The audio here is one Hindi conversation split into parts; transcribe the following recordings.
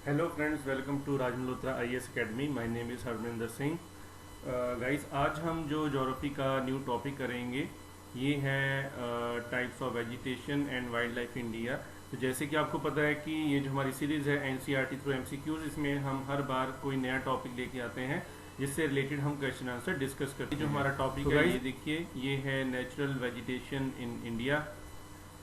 Hello friends, welcome to Raj Malhotra IAS academy. My name is Harvinder Singh. Guys, आज हम जो ज्योग्राफी का न्यू टॉपिक करेंगे ये है types of vegetation and wild life India. तो जैसे कि आपको पता है कि ये जो हमारी सीरीज़ है NCERT थ्रू MCQs, इसमें हम हर बार कोई नया टॉपिक लेके आते हैं जिससे रिलेटेड हम क्वेश्चन आंसर डिस्कस करते हैं। जो हमारा टॉपिक है ये देखिए, ये है नेचुरल वेजिटेशन इन इंडिया।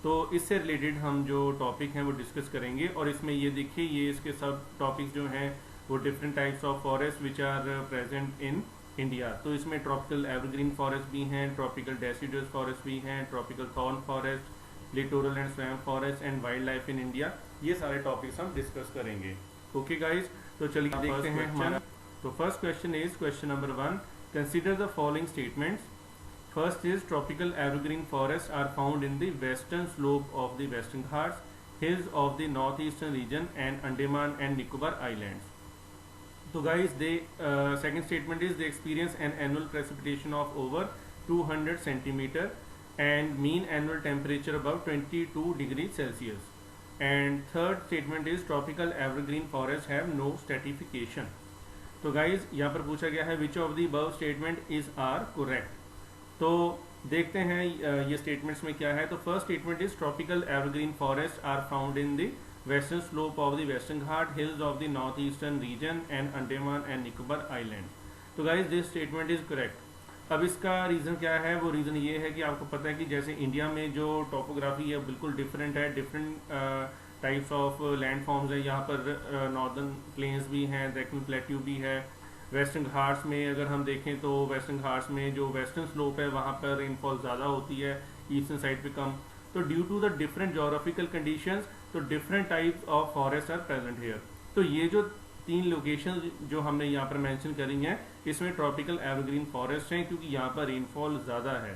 तो इससे रिलेटेड हम जो टॉपिक हैं वो डिस्कस करेंगे। और इसमें ये देखिए, ये इसके सब टॉपिक्स जो हैं वो different types of forest which are present in India. तो इसमें ट्रॉपिकल एवरग्रीन फॉरेस्ट भी हैं, ट्रॉपिकल डेसिडुअस फॉरेस्ट भी हैं, tropical thorn forest, littoral and swamp forest and wild life in India. ये सारे टॉपिक्स हम डिस्कस करेंगे। ओके गाइज, तो चलिए देखते हैं हमारा। तो first question is question number 1। Consider the following statements. First is tropical evergreen forests are found in the western slope of the Western Ghats, hills of the northeastern region and Andaman and Nicobar Islands. So guys, second statement is they experience an annual precipitation of over 200 centimeter and mean annual temperature above 22 degrees Celsius. And third statement is tropical evergreen forests have no stratification. तो guys, यहाँ पर पूछा गया है which of the above statement is are correct. तो देखते हैं ये स्टेटमेंट्स में क्या है। तो first statement is tropical evergreen forest are found in the western slope of the western Ghat, hills of the north eastern region and Andaman and Nicobar island. तो guys, this statement is correct. अब इसका रीज़न क्या है? वो रीज़न ये है कि आपको पता है कि जैसे इंडिया में जो टोपोग्राफी है बिल्कुल डिफरेंट है, different types of land forms है। यहाँ पर नॉर्दर्न प्लेन्स भी हैं, डेक्कन प्लेट्यू भी है। वेस्टर्न घाट्स में अगर हम देखें तो वेस्टर्न घाट्स में जो वेस्टर्न स्लोप है वहाँ पर रेनफॉल ज़्यादा होती है, ईस्टर्न साइड पे कम। तो due to the different geographical conditions, तो different types of forest are present here. तो ये जो तीन लोकेशन जो हमने यहाँ पर मेंशन करी हैं, इसमें ट्रॉपिकल एवरग्रीन फॉरेस्ट हैं क्योंकि यहाँ पर रेनफॉल ज़्यादा है।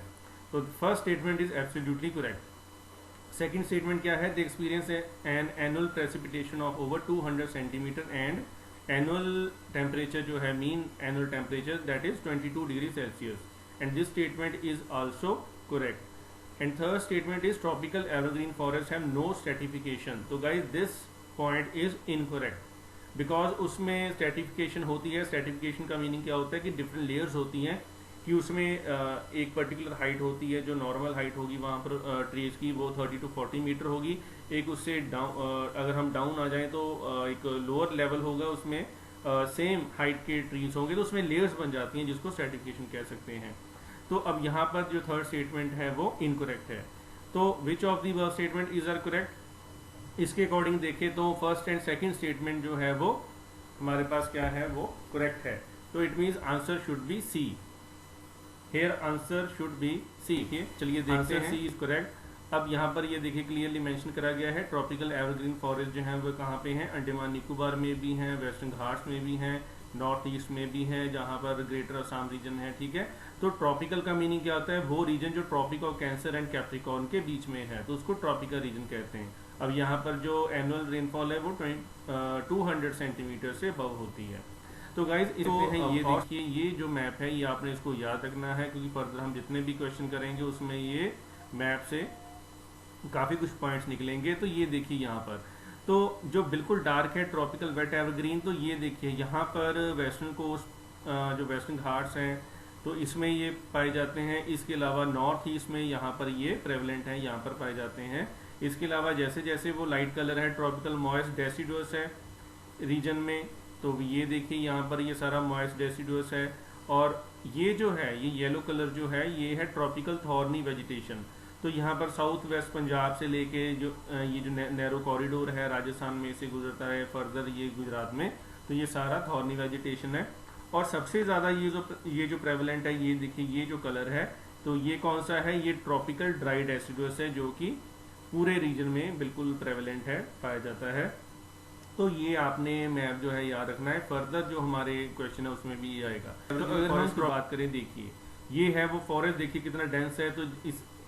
तो first statement is absolutely correct. Second statement क्या है? The experience an annual precipitation of over 200 centimetre and annual temperature जो है, mean annual temperature that is 22 degree Celsius. And this statement is also correct. And third statement is tropical evergreen forest have no stratification. तो guys, this point is incorrect because उसमें स्ट्रेटिफिकेशन होती है। स्ट्रेटिफिकेशन का मीनिंग क्या होता है कि डिफरेंट लेयर्स होती हैं, कि उसमें एक पर्टिकुलर हाइट होती है, जो नॉर्मल हाइट होगी वहाँ पर ट्रीज की वो 30 to 40 मीटर होगी। एक उससे डाउन अगर हम डाउन आ जाएं तो एक लोअर लेवल होगा, उसमें सेम हाइट के ट्रीज होंगे, तो उसमें लेयर्स बन जाती हैं जिसको स्ट्रेटिफिकेशन कह सकते हैं। तो अब यहाँ पर जो थर्ड स्टेटमेंट है वो इनकरेक्ट है। तो which of the word statement is are correct? इसके अकॉर्डिंग देखें तो फर्स्ट एंड सेकेंड स्टेटमेंट जो है वो हमारे पास क्या है, वो करेक्ट है। तो it means answer should be C. Here answer should be C. चलिए देखते हैं। C is correct. अब यहाँ पर ये देखिए क्लियरली मेंशन करा गया है ट्रॉपिकल एवरग्रीन फॉरेस्ट जो हैं वो कहाँ पे हैं, अंडमान निकोबार में भी हैं, वेस्टर्न घाट्स में भी हैं, नॉर्थ ईस्ट में भी हैं, जहाँ पर ग्रेटर असम रीजन है। ठीक है, तो ट्रॉपिकल का मीनिंग क्या होता है? वो रीजन जो tropic of cancer and capricorn के बीच में है, तो उसको ट्रॉपिकल रीजन कहते हैं। अब यहाँ पर जो एनुअल रेनफॉल है वो 200 सेंटीमीटर से अबव होती है। तो गाइज, इसमें है ये देखिए, ये जो मैप है ये आपने इसको याद रखना है क्योंकि फर्दर हम जितने भी क्वेश्चन करेंगे उसमें ये मैप से काफ़ी कुछ पॉइंट्स निकलेंगे। तो ये देखिए यहाँ पर तो जो बिल्कुल डार्क है ट्रॉपिकल वेट एवरग्रीन, तो ये देखिए यहाँ पर वेस्टर्न कोस्ट जो वेस्टर्न घाट्स हैं तो इसमें ये पाए जाते हैं। इसके अलावा नॉर्थ ईस्ट में यहाँ पर ये प्रेवलेंट है, यहाँ पर पाए जाते हैं। इसके अलावा जैसे जैसे वो लाइट कलर है ट्रॉपिकल मॉइस्ट डेसिडुअस है रीजन में, तो ये देखिए यहाँ पर ये सारा मॉइस्ट डेसिडुअस है। और ये जो है ये येलो कलर जो है ये है ट्रॉपिकल थॉर्नी वेजिटेशन। तो यहाँ पर साउथ वेस्ट पंजाब से लेके जो ये जो नैरो कॉरिडोर है राजस्थान में से गुजरता है, फर्दर ये गुजरात में, तो ये सारा थॉर्नी वेजिटेशन है। और सबसे ज़्यादा ये जो प्रेवलेंट है, ये देखिए ये जो कलर है, तो ये कौन सा है? ये ट्रॉपिकल ड्राई डेसिडुअस है जो कि पूरे रीजन में बिल्कुल प्रेवलेंट है, पाया जाता है। तो ये आपने मैप जो है याद रखना है, फर्दर जो हमारे क्वेश्चन है उसमें भी ये आएगा। तो अगर हम बात करें, देखिए ये है वो फॉरेस्ट, देखिए कितना डेंस है। तो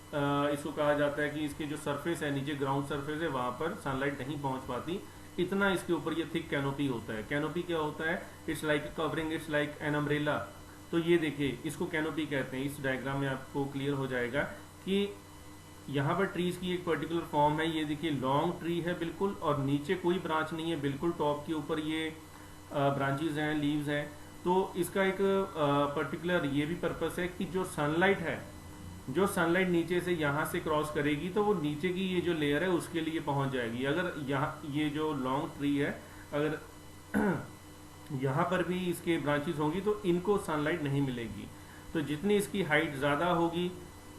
इसको कहा जाता है कि इसके जो सरफेस है, नीचे ग्राउंड सरफेस है, वहाँ पर सनलाइट नहीं पहुँच पाती, इतना इसके ऊपर ये थिक कैनोपी होता है। कैनोपी क्या होता है? It's like covering, it's like an umbrella. तो ये देखिए इसको कैनोपी कहते हैं। इस डायग्राम में आपको क्लियर हो जाएगा कि यहाँ पर ट्रीज की एक पर्टिकुलर फॉर्म है, ये देखिए लॉन्ग ट्री है बिल्कुल, और नीचे कोई ब्रांच नहीं है, बिल्कुल टॉप के ऊपर ये ब्रांचेज हैं, लीव्स हैं। तो इसका एक पर्टिकुलर ये भी पर्पस है कि जो सनलाइट है, जो सनलाइट नीचे से यहाँ से क्रॉस करेगी तो वो नीचे की ये जो लेयर है उसके लिए पहुँच जाएगी। अगर यहाँ ये जो लॉन्ग ट्री है, अगर यहाँ पर भी इसके ब्रांचेस होंगी तो इनको सनलाइट नहीं मिलेगी। तो जितनी इसकी हाइट ज़्यादा होगी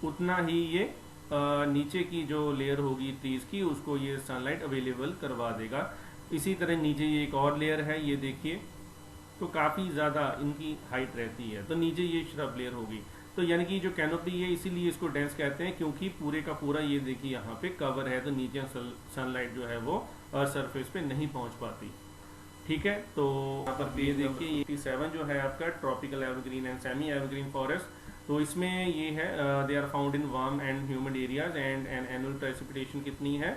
उतना ही ये नीचे की जो लेयर होगी ट्रीज की उसको ये सनलाइट अवेलेबल करवा देगा। इसी तरह नीचे ये एक और लेयर है, ये देखिए, तो काफ़ी ज़्यादा इनकी हाइट रहती है। तो नीचे ये श्रब लेयर होगी, तो यानी कि जो कैनोपी है इसीलिए इसको डेंस कहते हैं, क्योंकि पूरे का पूरा ये देखिए यहाँ पे कवर है, तो नीचे सनलाइट जो है वो सरफेस पे नहीं पहुँच पाती। ठीक है, तो यहाँ पर ये देखिए ये 87 जो है आपका tropical evergreen and semi evergreen forest. तो इसमें ये है they are found in warm and humid areas and annual precipitation कितनी है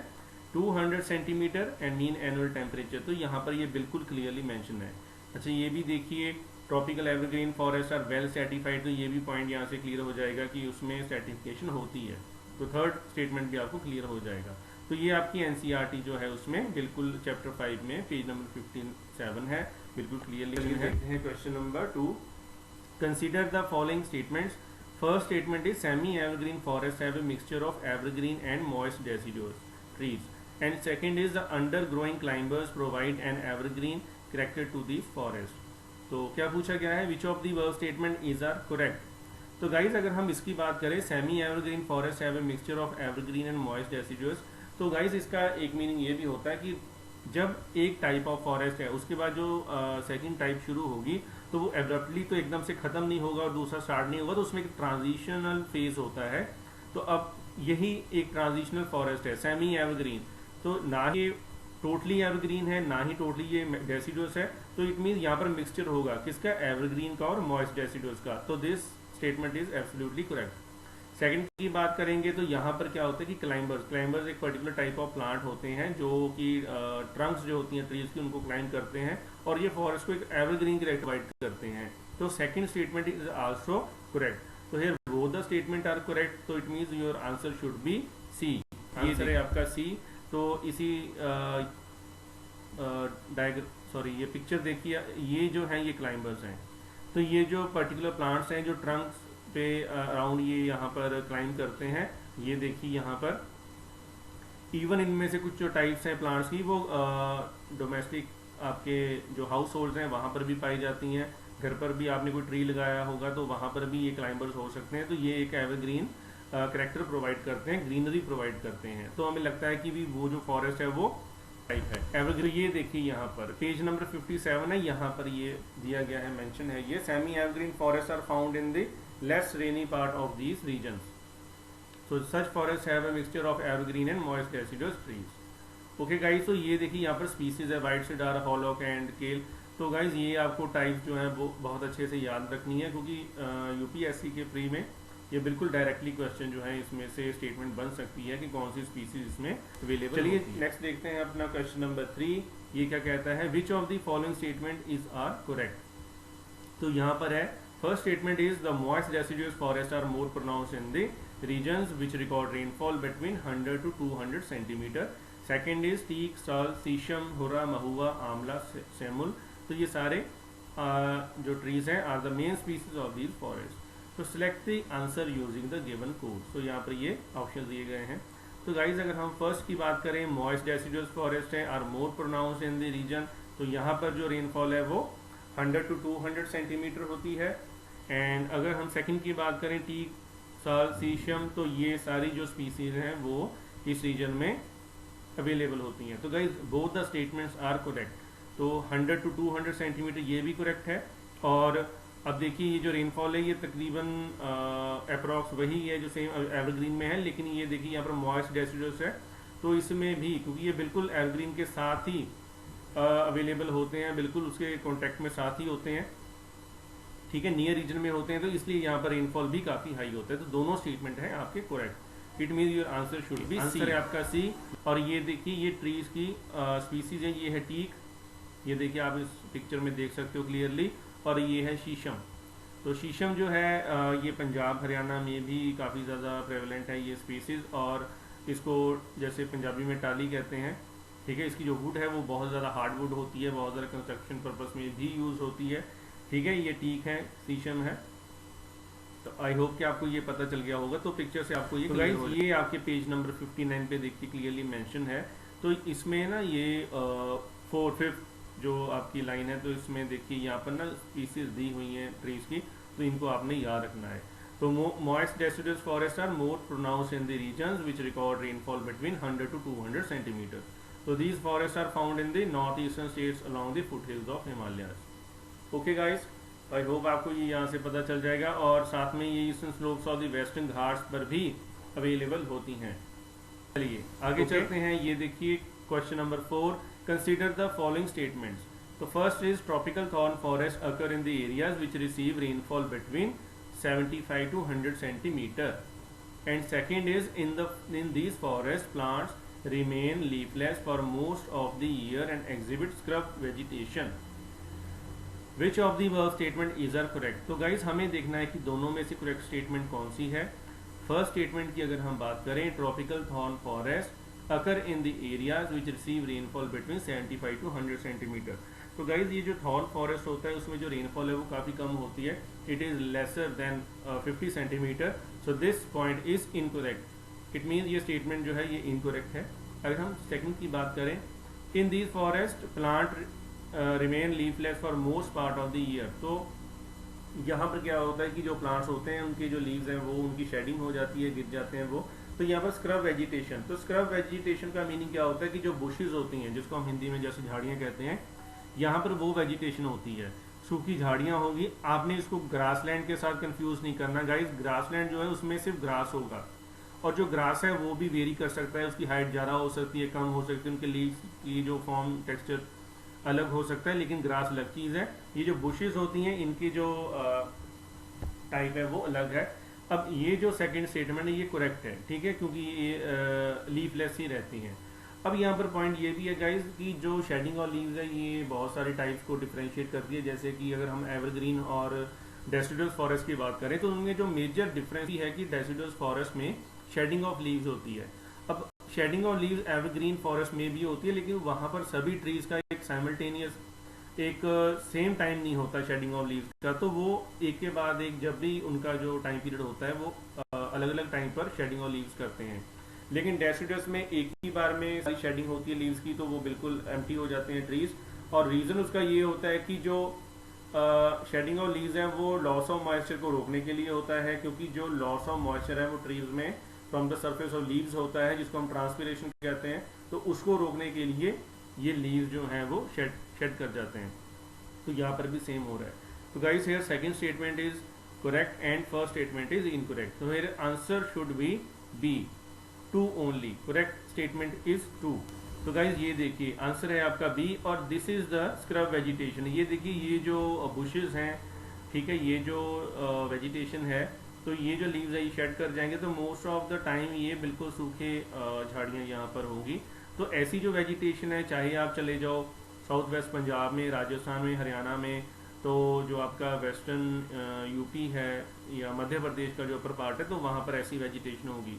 200 centimetre and mean annual temperature. तो यहाँ पर ये बिल्कुल क्लियरली मेंशन है। अच्छा, ये भी देखिए tropical evergreen forest are well certified, तो ये भी पॉइंट यहाँ से क्लियर हो जाएगा कि उसमें सर्टिफिकेशन होती है। तो थर्ड स्टेटमेंट भी आपको क्लियर हो जाएगा। तो ये आपकी एनसीईआरटी जो है उसमें बिल्कुल चैप्टर 5 में पेज नंबर 57 है, बिल्कुल क्लियरली है। Question number 2, consider the following statements. First statement is semi evergreen forest have a mixture of evergreen and moist deciduous trees, and second is the under growing climbers provide an evergreen character to the forest. तो क्या पूछा गया है, which of the verb statement is are correct. तो गाइज अगर हम इसकी बात करें, semi evergreen forest have a mixture of evergreen and moist deciduous, तो गाइज इसका एक मीनिंग ये भी होता है कि जब एक टाइप ऑफ फॉरेस्ट है उसके बाद जो सेकंड टाइप शुरू होगी तो वो एब्रप्टली तो एकदम से खत्म नहीं होगा और दूसरा स्टार्ट नहीं होगा, तो उसमें एक ट्रांजिशनल फेज होता है। तो अब यही एक ट्रांजिशनल फॉरेस्ट है सेमी एवरग्रीन। तो ना ही टोटली एवरग्रीन है ना ही टोटली ये डेसिडुअस है, तो इट मीन यहाँ पर मिक्सचर होगा किसका, एवरग्रीन का और मॉइस्ट डेसिडुअस का। तो this statement is absolutely correct. Second की बात करेंगे तो यहाँ पर क्या होता है कि क्लाइंबर्स एक पर्टिकुलर टाइप ऑफ प्लांट होते हैं जो कि ट्रंक्स जो होती हैं ट्रीज की उनको क्लाइंब करते हैं और ये फॉरेस्ट को एक एवरग्रीन की प्रोवाइड करते हैं। तो second statement is also correct. तो here both the statement are correct, तो it means your answer should be C. Answer है आपका सी। तो इसी ये पिक्चर देखिए, ये जो है ये क्लाइंबर्स हैं। तो ये जो पर्टिकुलर प्लांट्स हैं जो ट्रंक्स पे अराउंड ये यहाँ पर क्लाइंब करते हैं, ये देखिए यहाँ पर इवन इनमें से कुछ जो टाइप्स हैं प्लांट्स की वो डोमेस्टिक आपके जो हाउस होल्ड्स हैं वहाँ पर भी पाई जाती हैं। घर पर भी आपने कोई ट्री लगाया होगा तो वहाँ पर भी ये क्लाइंबर्स हो सकते हैं। तो ये एक एवरग्रीन करेक्टर प्रोवाइड करते हैं, ग्रीनरी प्रोवाइड करते हैं। तो हमें लगता है कि भी वो जो फॉरेस्ट है वो टाइप है एवरग्रीन। ये देखिए यहाँ पर पेज नंबर 57 है, यहाँ पर ये दिया गया है, मेंशन है ये semi evergreen forest are found in the less rainy part of these regions. So such forests have a mixture of evergreen and moist deciduous trees. Okay guys, तो ये देखिए यहाँ पर स्पीसीज है वाइट सिडार, हॉलॉक एंड केल। तो गाइज ये आपको टाइप जो है वो बहुत अच्छे से याद रखनी है क्योंकि यूपीएससी के प्री में ये बिल्कुल डायरेक्टली क्वेश्चन जो है इसमें से स्टेटमेंट बन सकती है कि कौन सी स्पीसीज इसमें अवेलेबल। चलिए नेक्स्ट देखते हैं अपना क्वेश्चन नंबर 3। ये क्या कहता है, which of the following statement is are correct. तो यहाँ पर है first statement is the moist deciduous forests are more pronounced in the regions which record rainfall between 100 to 200 centimeter. Second is teak, sal, shisham, हुरा, महुआ, आमला, सेमुल। तो ये सारे जो trees हैं are the main species of these forests. तो select the answer using the given code. तो यहाँ पर ये ऑप्शन दिए गए हैं। तो गाइज अगर हम फर्स्ट की बात करें, moist deciduous forest है are more pronounced in the region, तो यहाँ पर जो रेनफॉल है वो 100 to 200 सेंटीमीटर होती है। एंड अगर हम सेकंड की बात करें, टीक, साल, सीशम, तो ये सारी जो स्पीसीज हैं वो इस रीजन में अवेलेबल होती हैं। तो guys both the statements are correct. तो 100 to 200 सेंटीमीटर ये भी करेक्ट है। और अब देखिए ये जो रेनफॉल है ये तकरीबन अप्रॉक्स वही है जो सेम एवरग्रीन में है, लेकिन ये देखिए यहाँ पर मॉइस्ट डेसिडुअस है तो इसमें भी, क्योंकि ये बिल्कुल एवरग्रीन के साथ ही अवेलेबल होते हैं, बिल्कुल उसके कॉन्टेक्ट में साथ ही होते हैं, ठीक है, नियर रीजन में होते हैं, तो इसलिए यहाँ पर रेनफॉल भी काफ़ी हाई होता है। तो दोनों स्टेटमेंट हैं आपके correct. It mean your answer should B, answer है आपका सी। और ये देखिए ये ट्रीज की स्पीसीज है, ये है टीक, ये देखिए आप इस पिक्चर में देख सकते हो क्लियरली, और ये है शीशम। तो शीशम जो है ये पंजाब हरियाणा में भी काफ़ी ज़्यादा प्रेवलेंट है ये स्पीसीज़, और इसको जैसे पंजाबी में टाली कहते हैं, ठीक है। इसकी जो वुड है वो बहुत ज़्यादा हार्ड वुड होती है, बहुत ज़्यादा कंस्ट्रक्शन पर्पस में भी यूज़ होती है, ठीक है। ये टीक है, शीशम है। तो आई होप कि आपको ये पता चल गया होगा। तो पिक्चर से आपको ये तो गाइस ये आपके पेज नंबर 59 पे देखिए क्लियरली मेंशन है। तो इसमें ना ये 4/5 जो आपकी लाइन है, तो इसमें देखिए यहाँ पर ना स्पीसीज दी हुई हैं ट्रीज की, तो इनको आपने याद रखना है। तो moist deciduous forests are more pronounced in the regions which record rainfall between 100 to 200 centimeters. So these forests are found in the northeastern states along the foothills of Himalayas. Okay guys, I hope आपको ये यहाँ से पता चल जाएगा। और साथ में ये eastern slopes of the western Ghats पर भी अवेलेबल होती हैं। चलिए आगे चलते हैं। ये देखिए question number 4, consider the following statements. तो first is tropical thorn forest occur in the areas which receive rainfall between 75 to 100 centimeter, and second is in these forest plants remain leafless for most of the year and exhibit scrub vegetation. Which of the above statement is are correct? तो गाइज हमें देखना है कि दोनों में से करेक्ट स्टेटमेंट कौन सी है। फर्स्ट स्टेटमेंट की अगर हम बात करें, tropical thorn forest occur in the areas which receive rainfall between 75 to 100 centimetre. तो गाइज ये जो थॉर्न फॉरेस्ट होता है उसमें जो रेनफॉल है वो काफ़ी कम होती है, it is lesser than 50 centimetre. So this point is incorrect. It means ये स्टेटमेंट जो है ये इनकोरेक्ट है। अगर हम सेकंड की बात करें, in these forest plant remain leafless for most part of the year. तो यहाँ पर क्या होता है कि जो प्लांट्स होते हैं उनके जो लीव्स हैं वो उनकी शेडिंग हो जाती है, गिर जाते हैं वो। तो यहाँ पर स्क्रब वेजिटेशन, तो स्क्रब वेजिटेशन का मीनिंग क्या होता है कि जो बुशेज होती हैं जिसको हम हिंदी में जैसे झाड़ियाँ कहते हैं, यहाँ पर वो वेजिटेशन होती है, सूखी झाड़ियाँ होगी। आपने इसको ग्रासलैंड के साथ कंफ्यूज नहीं करना गाइस। ग्रासलैंड जो है उसमें सिर्फ ग्रास होगा, और जो ग्रास है वो भी वेरी कर सकता है, उसकी हाइट ज़्यादा हो सकती है, कम हो सकती है, उनके लीव्स की जो फॉर्म टेक्सचर अलग हो सकता है, लेकिन ग्रास अलग चीज़ है। ये जो बुशेस होती हैं इनकी जो टाइप है वो अलग है। अब ये जो सेकंड स्टेटमेंट है ये करेक्ट है, ठीक है, क्योंकि ये लीफलेस ही रहती हैं। अब यहाँ पर पॉइंट ये भी है गाइज कि जो शेडिंग और लीव्स है ये बहुत सारे टाइप्स को डिफ्रेंशिएट करती है। जैसे कि अगर हम एवरग्रीन और डेसिडुअस फॉरेस्ट की बात करें तो उनमें जो मेजर डिफरेंस है कि डेसिडुअस फॉरेस्ट में शेडिंग ऑफ लीव्स होती है। अब shedding of leaves evergreen forest में भी होती है, लेकिन वहाँ पर सभी ट्रीज का एक साइमल्टेनियस एक सेम टाइम नहीं होता शेडिंग ऑफ लीव्स का। तो वो एक के बाद एक जब भी उनका जो टाइम पीरियड होता है वो अलग अलग टाइम पर शेडिंग ऑफ लीव्स करते हैं। लेकिन डेसिडुअस में एक ही बार में सारी शेडिंग होती है लीव्स की, तो वो बिल्कुल एम्प्टी हो जाते हैं ट्रीज। और रीज़न उसका ये होता है कि जो शेडिंग ऑफ लीव्स है वो लॉस ऑफ मॉइस्चर को रोकने के लिए होता है, क्योंकि जो लॉस ऑफ मॉइस्चर है वो ट्रीज में from the surface of leaves होता है, जिसको हम ट्रांसपिरेशन कहते हैं। तो उसको रोकने के लिए ये लीव्स जो हैं वो शेड कर जाते हैं। तो यहाँ पर भी सेम हो रहा है। तो guys here second statement is correct and first statement is incorrect. तो here answer should be 2 only. Correct statement is 2। तो गाइज ये देखिए आंसर है आपका बी, और this is the scrub vegetation. ये देखिए ये जो बुशेस हैं, ठीक है, ये जो वेजिटेशन है, तो ये जो लीव्स है ये शेड कर जाएंगे। तो मोस्ट ऑफ द टाइम ये बिल्कुल सूखे झाड़ियाँ यहाँ पर होंगी। तो ऐसी जो वेजिटेशन है, चाहे आप चले जाओ साउथ वेस्ट पंजाब में, राजस्थान में, हरियाणा में, तो जो आपका वेस्टर्न यूपी है या मध्य प्रदेश का जो अपर पार्ट है, तो वहाँ पर ऐसी वेजिटेशन होगी।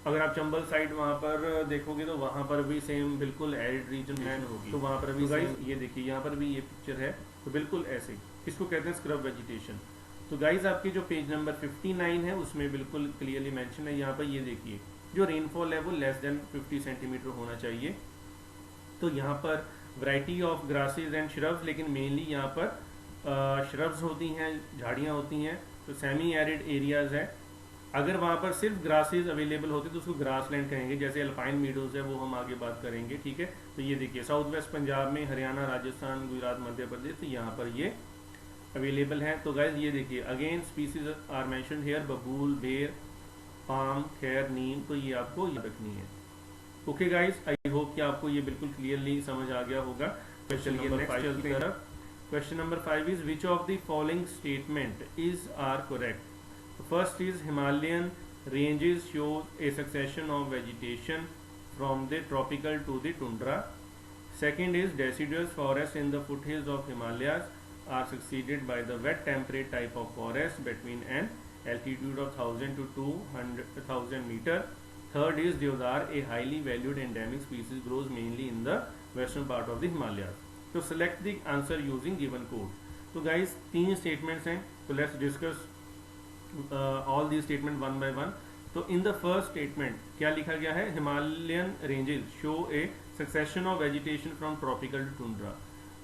अगर आप चंबल साइड वहाँ पर देखोगे तो वहाँ पर भी सेम बिल्कुल एरिड रीजन है होगी, तो वहाँ पर भी गाइस ये देखिए यहाँ पर भी ये पिक्चर है, तो बिल्कुल ऐसे इसको कहते हैं स्क्रब वेजिटेशन। तो गाइस आपके जो पेज नंबर 59 है उसमें बिल्कुल क्लियरली मेंशन है। यहाँ पर ये देखिए जो रेनफॉल है वो लेस देन 50 सेंटीमीटर होना चाहिए। तो यहाँ पर variety of grasses and shrubs, लेकिन मेनली यहाँ पर श्रब्स होती हैं, झाड़ियाँ होती हैं। तो सेमी एरिड एरियाज है। अगर वहाँ पर सिर्फ ग्रासेस अवेलेबल होते तो उसको ग्रासलैंड कहेंगे, जैसे अल्पाइन मीडोज है वो हम आगे बात करेंगे, ठीक है। तो ये देखिए साउथ वेस्ट पंजाब में, हरियाणा, राजस्थान, गुजरात, मध्य प्रदेश, तो यहाँ पर ये अवेलेबल हैं। तो गाइज ये देखिए again species are mentioned here, बबूल, बेर, पाम, खैर, नीम, तो ये आपको याद रखनी है। ओके गाइज, आई होप कि आपको ये बिल्कुल क्लियरली समझ आ गया होगा। क्वेश्चन नंबर 5 की तरफ। Question number 5 is which of the following statement is are correct. First is Himalayan ranges show a succession of vegetation from the tropical to the tundra. Second is deciduous forests in the foothills of Himalayas are succeeded by the wet temperate type of forest between an altitude of 1000 to 200,000 meter. Third is deodar, a highly valued endemic species, grows mainly in the western part of the Himalayas. तो select the answer using given code. तो guys 3 statements हैं, तो let's discuss all these statements one by one. तो इन द फर्स्ट स्टेटमेंट क्या लिखा गया है, Himalayan ranges show a succession of vegetation from tropical to tundra.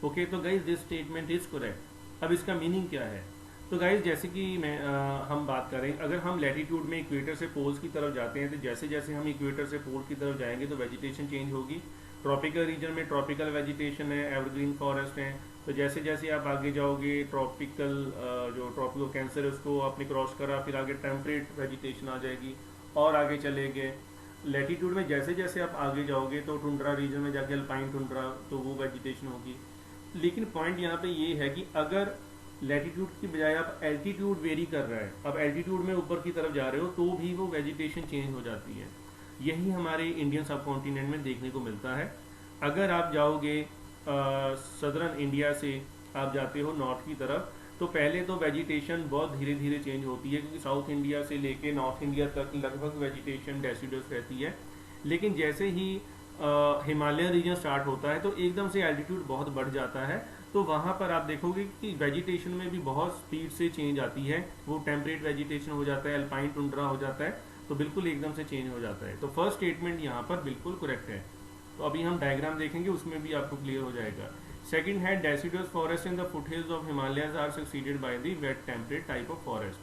Okay, तो guys this statement is correct. अब इसका मीनिंग क्या है, तो गाइज जैसे कि हम बात करें, अगर हम लैटिट्यूड में इक्वेटर से पोल्स की तरफ जाते हैं तो जैसे जैसे हम इक्वेटर से पोल की तरफ जाएंगे तो वेजिटेशन चेंज होगी. ट्रॉपिकल रीजन में ट्रॉपिकल वेजिटेशन है, एवरग्रीन फॉरेस्ट है. तो जैसे जैसे आप आगे जाओगे ट्रॉपिकल जो ट्रॉपिकल कैंसर है उसको आपने क्रॉस करा, फिर आगे टेम्परेट वेजिटेशन आ जाएगी और आगे चले गए. लैटिट्यूड में जैसे जैसे आप आगे जाओगे तो टुंड्रा रीजन में जाके अल्पाइन टुंड्रा, तो वो वेजिटेशन होगी. लेकिन पॉइंट यहाँ पे ये है कि अगर लैटिट्यूड की बजाय आप एल्टीट्यूड वेरी कर रहा है, अब एल्टीट्यूड में ऊपर की तरफ जा रहे हो तो भी वो वेजिटेशन चेंज हो जाती है. यही हमारे इंडियन सब कॉन्टिनेंट में देखने को मिलता है. अगर आप जाओगे सदर्न इंडिया से आप जाते हो नॉर्थ की तरफ, तो पहले तो वेजिटेशन बहुत धीरे धीरे चेंज होती है, क्योंकि साउथ इंडिया से लेके नॉर्थ इंडिया तक लगभग वेजिटेशन डेसिडस रहती है. लेकिन जैसे ही हिमालयन रीजन स्टार्ट होता है तो एकदम से एल्टीट्यूड बहुत बढ़ जाता है, तो वहाँ पर आप देखोगे कि वेजिटेशन में भी बहुत स्पीड से चेंज आती है. वो टेम्परेट वेजिटेशन हो जाता है, अल्पाइन टुंड्रा हो जाता है, तो बिल्कुल एकदम से चेंज हो जाता है. तो फर्स्ट स्टेटमेंट यहाँ पर बिल्कुल करेक्ट है. तो अभी हम डायग्राम देखेंगे, उसमें भी आपको क्लियर हो जाएगा. सेकंड है deciduous forest in the foothills of Himalayas are succeeded by the wet temperate type of forest.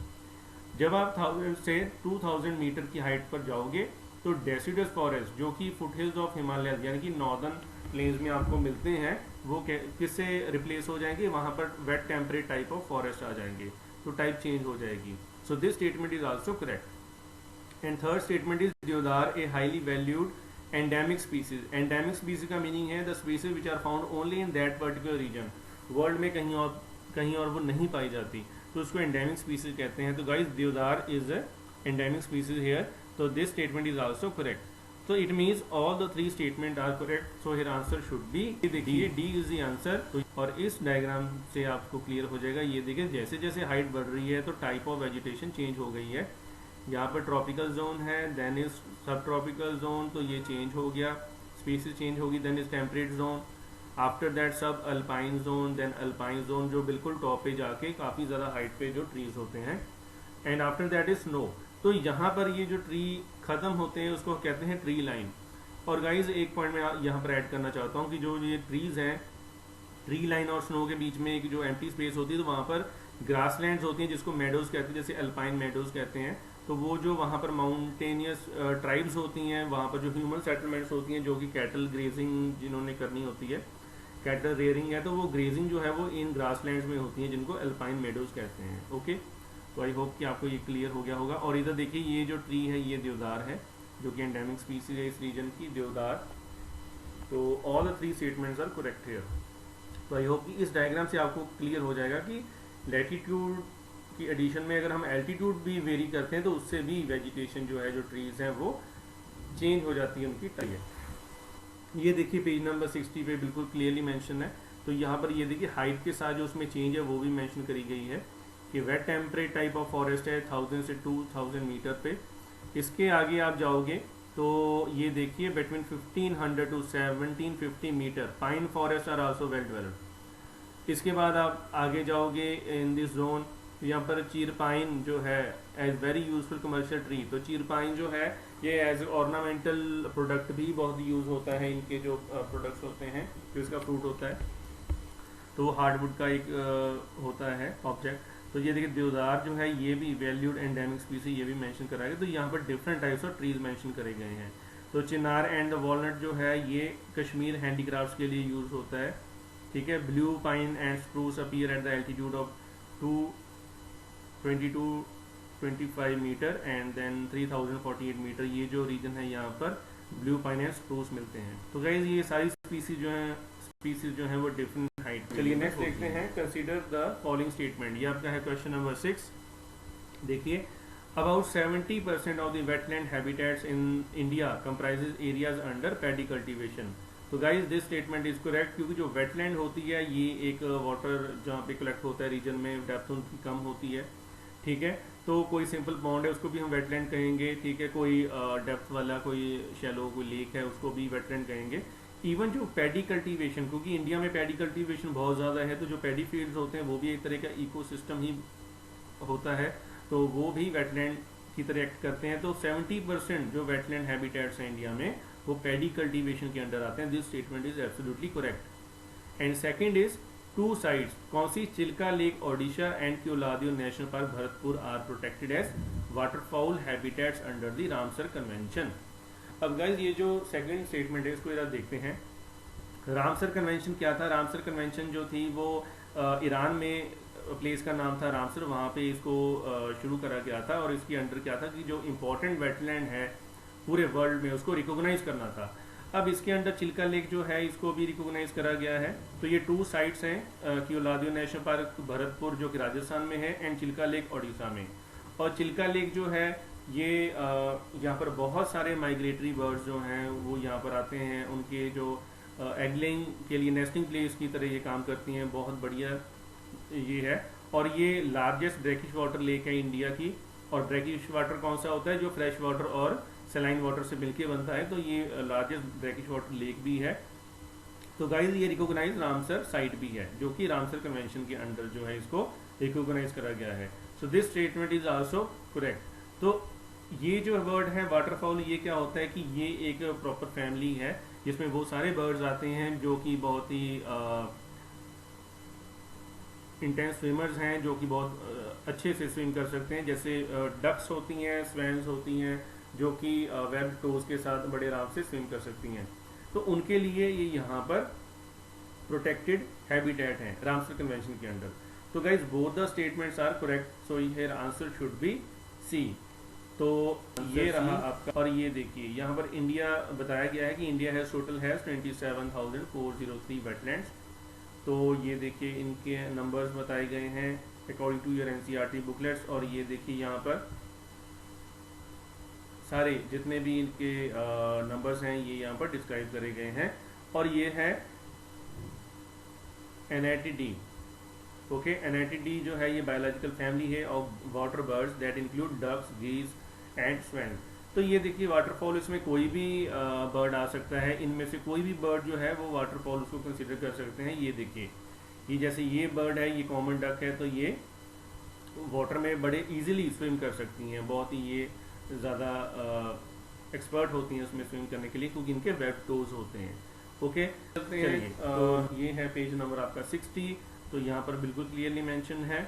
जब आप 1000 से 2000 मीटर की हाइट पर जाओगे तो डेसिडुअस फॉरेस्ट जो कि फुटहिल्स ऑफ हिमालयाज यानी कि नॉर्दर्न प्लेन्स में आपको मिलते हैं, वो किससे रिप्लेस हो जाएंगे, वहां पर wet temperate type of forest आ जाएंगे, तो टाइप चेंज हो जाएगी. So this statement is also correct. And third statement is deodar a highly valued endemic species. Endemic species का मीनिंग है the species which are found only in that particular region. World में कहीं और वो नहीं पाई जाती, तो उसको एंडेमिक स्पीसीज कहते हैं. तो guys deodar is a endemic species here. तो this statement is also correct. So it means all the 3 statement are correct. So here answer should be, देखिए D is the answer. और इस डायग्राम से आपको क्लियर हो जाएगा. ये देखिए जैसे जैसे हाइट बढ़ रही है तो टाइप ऑफ वेजिटेशन चेंज हो गई है. यहाँ पर ट्रॉपिकल जोन है, then is sub tropical zone, तो ये चेंज हो गया, स्पीसीज चेंज होगी. Then is temperate zone, after that sub alpine zone, then alpine zone जो बिल्कुल टॉप पे जाके काफ़ी ज़्यादा हाइट पे जो ट्रीज होते हैं, and after that is snow. तो यहाँ पर ये जो ट्री खत्म होते हैं उसको कहते हैं ट्री लाइन. और गाइज एक पॉइंट मैं यहाँ पर ऐड करना चाहता हूँ कि जो ये ट्रीज हैं, ट्री लाइन और स्नो के बीच में एक जो एम्प्टी स्पेस होती है, तो वहाँ पर ग्रासलैंड्स होती हैं जिसको मेडोज कहते हैं, जैसे अल्पाइन मेडोज कहते हैं. तो वो जो वहाँ पर माउंटेनियस ट्राइब्स होती हैं, वहाँ पर जो ह्यूमन सेटलमेंट्स होती हैं जो कि कैटल ग्रेजिंग जिन्होंने करनी होती है, कैटल रेयरिंग है, तो वो ग्रेजिंग जो है वो इन ग्रासलैंड्स में होती है जिनको अल्पाइन मेडोज कहते हैं. ओके, तो आई होप कि आपको ये क्लियर हो गया होगा. और इधर देखिए ये जो ट्री है ये देवदार है, जो कि एंडेमिक स्पीसीज है इस रीजन की, देवदार. तो all the 3 statements are correct here. तो आई होप कि इस डायग्राम से आपको क्लियर हो जाएगा कि लैटिट्यूड की एडिशन में अगर हम एल्टीट्यूड भी वेरी करते हैं तो उससे भी वेजिटेशन जो है, जो ट्रीज हैं, वो चेंज हो जाती है उनकी टाइप. ये देखिए पेज नंबर 60 पे बिल्कुल क्लियरली मेंशन है. तो यहाँ पर ये देखिए हाइट के साथ जो उसमें चेंज है वो भी मेंशन करी गई है कि wet temperate type of forest है 1000 से 2000 मीटर पे. इसके आगे आप जाओगे तो ये देखिए between 1500 to 1750 metre pine forest are also well developed. इसके बाद आप आगे जाओगे इन दिस जोन, यहाँ पर चीर पाइन जो है as very useful commercial tree. तो चीर पाइन जो है ये एज ऑर्नामेंटल प्रोडक्ट भी बहुत यूज होता है. इनके जो प्रोडक्ट्स होते हैं, जो इसका फ्रूट होता है, तो वो हार्डवुड का एक होता है ऑब्जेक्ट. तो ये देखिए देवदार जो है ये भी वैल्यूड एंडेमिक स्पीसीज, ये भी मेंशन करा गया. तो यहाँ पर different types of trees mention करे गए हैं. तो चिनार एंड वॉलनट जो है ये कश्मीर हैंडीक्राफ्ट्स के लिए यूज होता है. ठीक है, blue pine and spruce appear at the altitude of 222-25 metre and then 3048 metre. ये जो रीजन है यहाँ पर ब्लू पाइन एंड स्प्रूस मिलते हैं. तो गाइस ये सारी स्पीसीज जो है वो डिफरेंट हाइट. चलिए नेक्स्ट देखते हैं. Consider the following statement. ये आपका है क्वेश्चन नंबर 6. देखिए about 70% of the wetland habitats in India comprises areas under paddy cultivation. तो guys this statement is correct, क्योंकि जो वेटलैंड होती है ये एक वाटर जहाँ पे कलेक्ट होता है रीजन में, डेप्थ उनकी कम होती है, ठीक है। तो कोई सिंपल पॉन्ड है उसको भी हम वेटलैंड कहेंगे, ठीक है। कोई डेप्थ वाला कोई शैलो कोई लेक है उसको भी वेटलैंड कहेंगे। इवन जो पैडी कल्टीवेशन, क्योंकि इंडिया में पैडी कल्टीवेशन बहुत ज़्यादा है, तो जो पैडी फील्ड्स होते हैं वो भी एक तरह का इकोसिस्टम ही होता है, तो वो भी वेटलैंड की तरह एक्ट करते हैं। तो 70% जो वेटलैंड हैबिटेट्स हैं इंडिया में वो पैडी कल्टीवेशन के अंडर आते हैं। This statement is absolutely correct. And second is two sites, कौन सी? Chilka lake Odisha and Keoladeo national park Bharatpur are protected as waterfowl habitats under the Ramsar convention. अब गाइज ये जो सेकंड स्टेटमेंट है इसको जरा देखते हैं। रामसर कन्वेंशन क्या था? रामसर कन्वेंशन जो थी वो ईरान में प्लेस का नाम था रामसर, वहाँ पे इसको शुरू करा गया था। और इसके अंडर क्या था कि जो इम्पोर्टेंट वेटलैंड है पूरे वर्ल्ड में उसको रिकॉग्नाइज करना था। अब इसके अंडर चिल्का लेक जो है इसको भी रिकॉग्नाइज करा गया है। तो ये टू साइट्स हैं, क्योलादियो नेशनल पार्क भरतपुर जो कि राजस्थान में है, एंड चिल्का लेक ओडिशा में। और चिल्का लेक जो है ये यहाँ पर बहुत सारे माइग्रेटरी बर्ड्स जो हैं वो यहाँ पर आते हैं, उनके जो एगलिंग के लिए नेस्टिंग प्लेस की तरह ये काम करती हैं, बहुत बढ़िया ये है। और ये लार्जेस्ट ब्रैकिश वाटर लेक है इंडिया की। और ब्रैकिश वाटर कौन सा होता है? जो फ्रेश वाटर और सलाइन वाटर से मिलके बनता है, तो ये लार्जेस्ट ब्रैकिश वाटर लेक भी है। तो गाइस ये रिकॉग्नाइज रामसर साइट भी है, जो कि रामसर कन्वेंशन के अंडर जो है इसको रिकॉग्नाइज करा गया है। सो this statement is also correct. तो ये जो वर्ड है वाटरफाउल, ये क्या होता है कि ये एक प्रॉपर फैमिली है जिसमें वो सारे बर्ड्स आते हैं जो कि बहुत ही इंटेंस स्विमर्स हैं, जो कि बहुत अच्छे से स्विम कर सकते हैं। जैसे डक्स होती हैं, स्वैन्स होती हैं, जो कि वेब टोज के साथ बड़े आराम से स्विम कर सकती हैं। तो उनके लिए ये यहाँ पर प्रोटेक्टेड हैबिटेट है रामसर कन्वेंशन के अंडर। तो guys both the statements are correct, so here answer should be C. तो ये रहा आपका। और ये देखिए यहाँ पर इंडिया बताया गया है कि India has total has 27,403 wetlands. तो ये देखिए इनके नंबर्स बताए गए हैं according to your NCERT booklets. और ये देखिए यहाँ पर सारे जितने भी इनके नंबर्स हैं ये यहाँ पर डिस्क्राइब करे गए हैं। और ये है NATD। ओके, NATD जो है ये बायोलॉजिकल फैमिली है of water birds that include ducks, geese and swan. तो ये देखिए वाटरफॉल, इसमें कोई भी बर्ड आ सकता है, इनमें से कोई भी बर्ड जो है वो वाटरफॉल उसको कंसिडर कर सकते हैं। ये देखिए ये जैसे ये बर्ड है, ये कॉमन डक है, तो ये वाटर में बड़े इजीली स्विम कर सकती हैं, बहुत ही ये ज़्यादा एक्सपर्ट होती हैं उसमें स्विम करने के लिए, क्योंकि इनके वेब टोज होते हैं। ओके, चलते हैं। तो ये है पेज नंबर आपका 60। तो यहाँ पर बिल्कुल क्लियरली मेंशन है,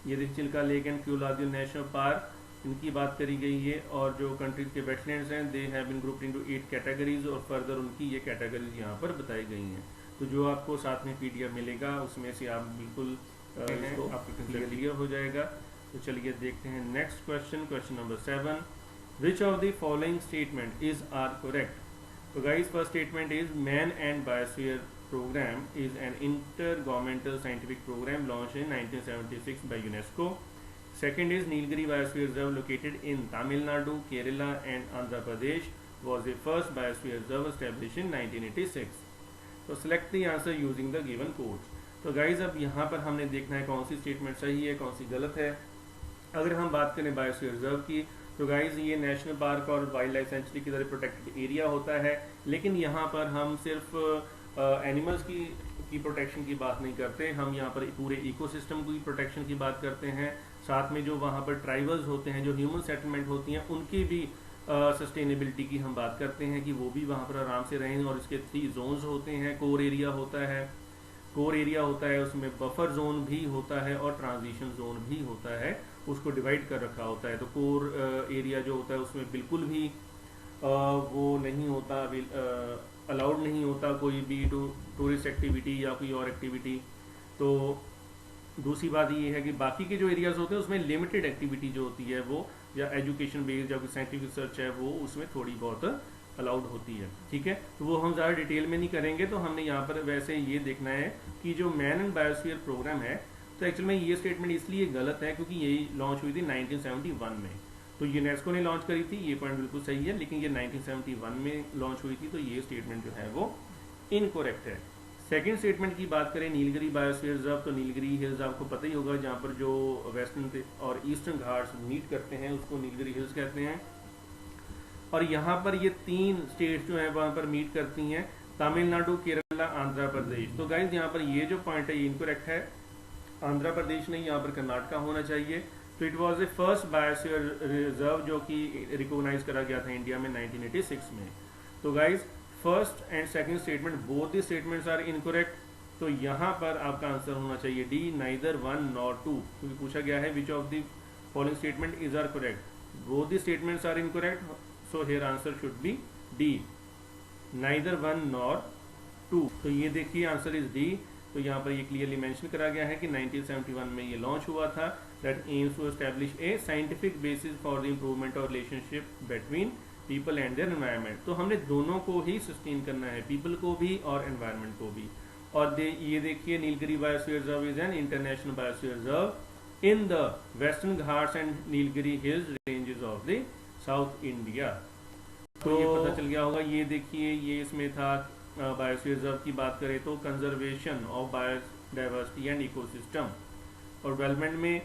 ये देखिए Chilka lake and Keoladeo national park, इनकी बात करी गई है। और जो कंट्रीज के वेटलैंड्स हैं they have been grouped into 8 categories, और फर्दर उनकी ये कैटेगरीज यहाँ पर बताई गई हैं। तो जो आपको साथ में PDF मिलेगा उसमें से आप बिल्कुल इसको आपको क्लियर हो जाएगा। तो चलिए देखते हैं next question, question number 7। Which of the following statement is are correct? तो guys first statement is man and biosphere programme is an intergovernmental scientific programme launch in 1976 by UNESCO. Second is Nilgiri Biosphere Reserve located in Tamil Nadu, Kerala and Andhra Pradesh was the first biosphere reserve established in 1986. So select the answer using the given codes. तो गाइज अब यहाँ पर हमने देखना है कौन सी स्टेटमेंट सही है कौन सी गलत है। अगर हम बात करें बायोस्फीयर रिजर्व की, तो गाइज ये नेशनल पार्क और वाइल्ड लाइफ सेंचुरी की तरह प्रोटेक्टेड एरिया होता है, लेकिन यहाँ पर हम सिर्फ एनिमल्स की प्रोटेक्शन की बात नहीं करते, हम यहाँ पर पूरे इकोसिस्टम की प्रोटेक्शन की बात करते हैं। साथ में जो वहाँ पर ट्राइबल्स होते हैं, जो ह्यूमन सेटलमेंट होती हैं, उनकी भी सस्टेनेबिलिटी की हम बात करते हैं कि वो भी वहाँ पर आराम से रहें। और इसके 3 जोन्स होते हैं, कोर एरिया होता है, उसमें बफर जोन भी होता है और ट्रांजिशन जोन भी होता है, उसको डिवाइड कर रखा होता है। तो कोर एरिया जो होता है उसमें बिल्कुल भी वो नहीं होता, अलाउड नहीं होता कोई भी टूरिस्ट एक्टिविटी या कोई और एक्टिविटी। तो दूसरी बात ये है कि बाकी के जो एरियाज होते हैं उसमें लिमिटेड एक्टिविटी जो होती है वो, या एजुकेशन बेस्ड या कोई साइंटिफिक रिसर्च है वो उसमें थोड़ी बहुत अलाउड होती है, ठीक है। तो वो हम ज़्यादा डिटेल में नहीं करेंगे। तो हमने यहाँ पर वैसे ये देखना है कि जो मैन एंड बायोस्फीयर प्रोग्राम है, तो एक्चुअल में ये स्टेटमेंट इसलिए गलत है क्योंकि यही लॉन्च हुई थी 1971 में। तो यूनेस्को ने लॉन्च करी थी, ये पॉइंट बिल्कुल सही है, लेकिन ये 1971 में लॉन्च हुई थी, तो ये स्टेटमेंट जो है वो इनकोरेक्ट है। सेकंड स्टेटमेंट की बात करें नीलगिरी बायोस्फीयर रिजर्व, तो नीलगिरी हिल्स आपको पता ही होगा, जहाँ पर जो वेस्टर्न और ईस्टर्न घाट्स मीट करते हैं उसको नीलगिरी हिल्स कहते हैं। और यहाँ पर ये 3 स्टेट्स जो हैं वहाँ पर मीट करती हैं, तमिलनाडु, केरला, आंध्र प्रदेश। तो गाइज यहाँ पर ये जो पॉइंट है ये इनकोरेक्ट है, आंध्र प्रदेश नहीं, यहाँ पर कर्नाटका होना चाहिए। तो it was a first biosphere reserve जो कि रिकॉग्नाइज करा गया था इंडिया में 1986 में। तो guys first and second statement both the statements are incorrect. तो यहाँ पर आपका आंसर होना चाहिए डी, नाइदर 1 nor 2, क्योंकि पूछा गया है which of the following statement is are correct. Both the statements are incorrect, so here answer should be D, neither 1 nor 2। तो ये देखिए आंसर इज डी। तो यहाँ पर ये क्लियरली मेंशन करा गया है कि 1971 में ये लॉन्च हुआ था, that aims to establish a scientific basis for the improvement of relationship between people and their environment. तो हमने दोनों को ही सस्टेन करना है, पीपल को भी और एनवायरनमेंट को भी। और ये देखिए Nilgiri biosphere reserve is an international biosphere reserve in the western Ghats and Nilgiri hills ranges of the south India. तो ये पता चल गया होगा। ये देखिए ये इसमें था बायोस्फीयर रिजर्व की बात करें तो conservation of biodiversity and ecosystem. और डेवलपमेंट में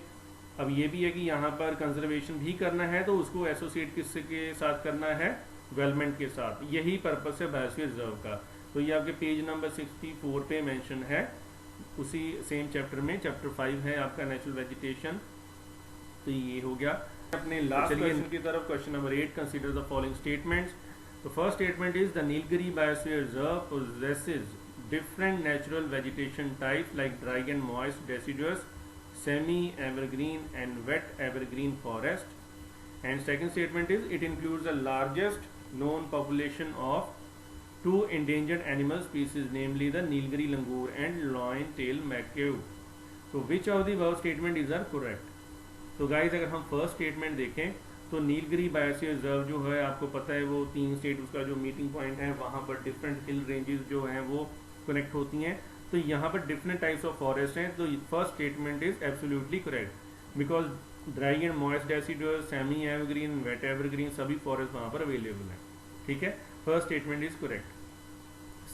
अब ये भी है कि यहाँ पर कंजर्वेशन भी करना है, तो उसको एसोसिएट किससे के साथ करना है, डेवलपमेंट के साथ। यही पर्पस है बायोस्फीयर रिजर्व का। तो ये आपके पेज नंबर 64 पे मेंशन है, उसी सेम चैप्टर में, चैप्टर 5 है आपका नेचुरल वेजिटेशन। तो ये हो गया। अपने लास्ट क्वेश्चन की तरफ, question number 8, consider the following statements. The first statement is the Nilgiri Biosphere Reserve possesses different natural vegetation types like dry and moist deciduous, semi-evergreen and wet evergreen forest. And second statement is it includes the largest known population of 2 endangered animal species, namely the Nilgiri langur and lion-tailed macaw. So which of the above statement is correct? तो guys अगर हम first statement देखें तो नीलगिरी बायोस्फीयर रिजर्व जो है आपको पता है वो 3 स्टेट उसका जो मीटिंग पॉइंट है, वहाँ पर डिफरेंट हिल रेंजेस जो हैं वो कनेक्ट होती हैं। तो यहाँ पर डिफरेंट टाइप्स ऑफ फॉरेस्ट हैं। तो first statement is absolutely correct because dry and moist deciduous, semi evergreen, wet evergreen सभी फॉरेस्ट वहाँ पर अवेलेबल हैं। ठीक है, first statement is correct.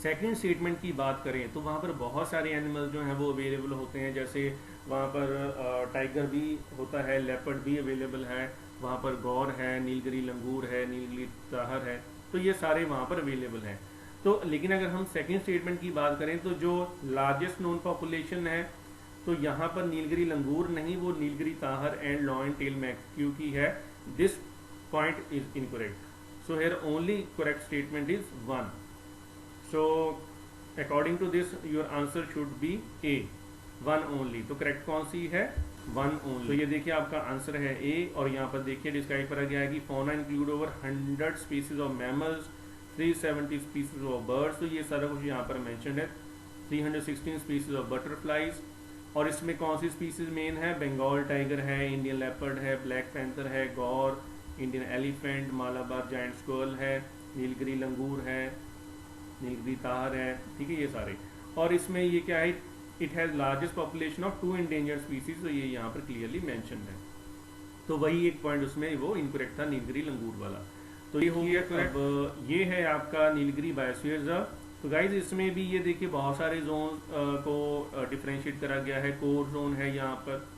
Second statement की बात करें तो वहाँ पर बहुत सारे एनिमल जो हैं वो अवेलेबल होते हैं, जैसे वहाँ पर टाइगर भी होता है, लेपर्ड भी अवेलेबल है, वहाँ पर गौर है, नीलगिरी लंगूर है, नीलगिरी ताहर है। तो ये सारे वहाँ पर अवेलेबल हैं। तो लेकिन अगर हम सेकंड स्टेटमेंट की बात करें तो जो लार्जेस्ट नोन पॉपुलेशन है तो यहाँ पर नीलगिरी लंगूर नहीं, वो Nilgiri tahr and lion tail macaque की है। This point is incorrect. So here only correct statement is 1। So according to this your answer should be A, 1 only. तो करेक्ट कौन सी है, 1 ओनली। तो ये देखिए आपका आंसर है ए। और यहाँ पर देखिए डिस्क्राइब करा गया है कि fauna include over 100 species of mammals, 370 species of birds. तो ये सारा कुछ यहाँ पर मेंशन्ड है। 316 स्पीसीज ऑफ बटरफ्लाइज। और इसमें कौन सी स्पीसीज मेन है, बंगाल टाइगर है, इंडियन लेपर्ड है, ब्लैक पैंथर है, गौर, Indian elephant, Malabar giant squirrel है, नीलगिरी लंगूर है, नीलगिरी ताहर है। ठीक है, ये सारे। और इसमें ये क्या है, it has largest population of 2 endangered species। तो ये यहाँ पर क्लियरली मेंशन है। तो वही एक पॉइंट उसमें वो इनकरेक्ट था, नीलगिरी लंगूर वाला। तो ये हो गया करेक्ट। अब ये है आपका नीलगिरी बायोस्फीयर रिजर्व। तो गाइज इसमें भी ये देखिए बहुत सारे जोन को डिफ्रेंशिएट करा गया है। कोर जोन है यहाँ पर,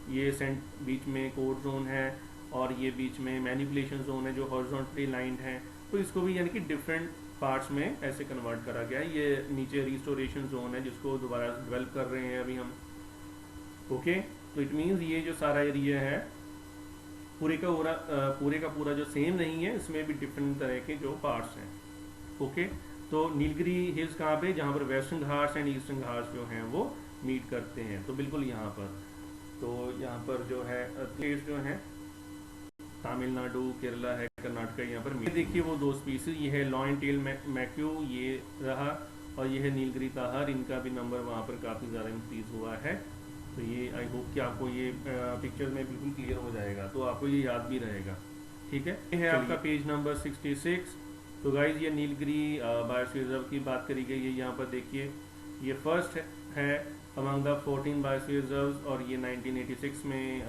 ये बीच में कोर जोन है, और ये बीच में मैनिपुलेशन जोन है जो हॉरिजॉन्टली लाइंड है। तो इसको भी यानी कि डिफरेंट पार्ट्स में ऐसे कन्वर्ट करा गया है। ये नीचे रिस्टोरेशन जोन है जिसको दोबारा डेवलप कर रहे हैं अभी हम। ओके, तो इट मीन्स ये जो सारा एरिया है पूरे का पूरा जो सेम नहीं है, इसमें भी डिफरेंट तरह के जो पार्ट्स हैं। ओके, तो नीलगिरी हिल्स कहाँ पे, जहाँ पर western Ghats and eastern Ghats जो हैं वो मीट करते हैं। तो बिल्कुल यहाँ पर, तो यहाँ पर जो है प्लेस जो है तमिलनाडु, केरला है, कर्नाटका, यहाँ पर देखिए वो 2 स्पीसीज, ये है लॉयन टेल मैक्यू, ये रहा, और ये है नीलगिरी ताहर। इनका भी नंबर वहाँ पर काफ़ी ज़्यादा इंक्रीज हुआ है। तो ये आई होप कि आपको ये पिक्चर में बिल्कुल क्लियर हो जाएगा, तो आपको ये याद भी रहेगा। ठीक है, ये है आपका पेज नंबर 66। तो गाइज ये नीलगिरी बायोस्फीयर रिजर्व की बात करी गई है। यहाँ पर देखिए ये फर्स्ट है अमंग द 14 बायोस्फीयर रिजर्व्स, और ये 1986 में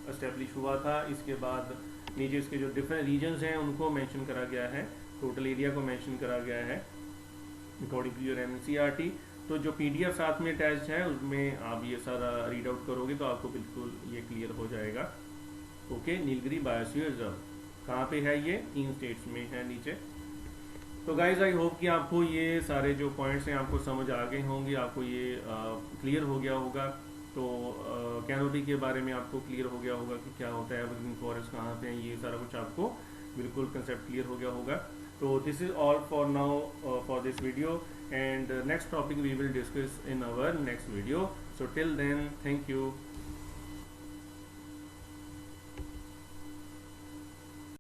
एस्टेब्लिश हुआ था। इसके बाद नीचे इसके जो डिफरेंट रीजन्स हैं उनको मेंशन करा गया है, टोटल एरिया को मेंशन करा गया है। According to your NCERT. तो जो पीडीएफ साथ में अटैच है उसमें आप ये सारा रीड आउट करोगे तो आपको बिल्कुल ये क्लियर हो जाएगा। ओके, नीलगिरी बायोस्फीयर रिजर्व कहाँ पे है? ये 3 स्टेट्स में है नीचे। तो गाइज आई होप कि आपको ये सारे जो पॉइंट्स हैं आपको समझ आ गए होंगे, आपको ये क्लियर हो गया होगा। तो कैनोपी के बारे में आपको क्लियर हो गया होगा कि क्या होता है, एवरग्रीन फॉरेस्ट कहाँ पे है, ये सारा कुछ आपको बिल्कुल कंसेप्ट क्लियर हो गया होगा। तो this is all for now for this video, and next topic we will discuss in our next video. So till then, thank you.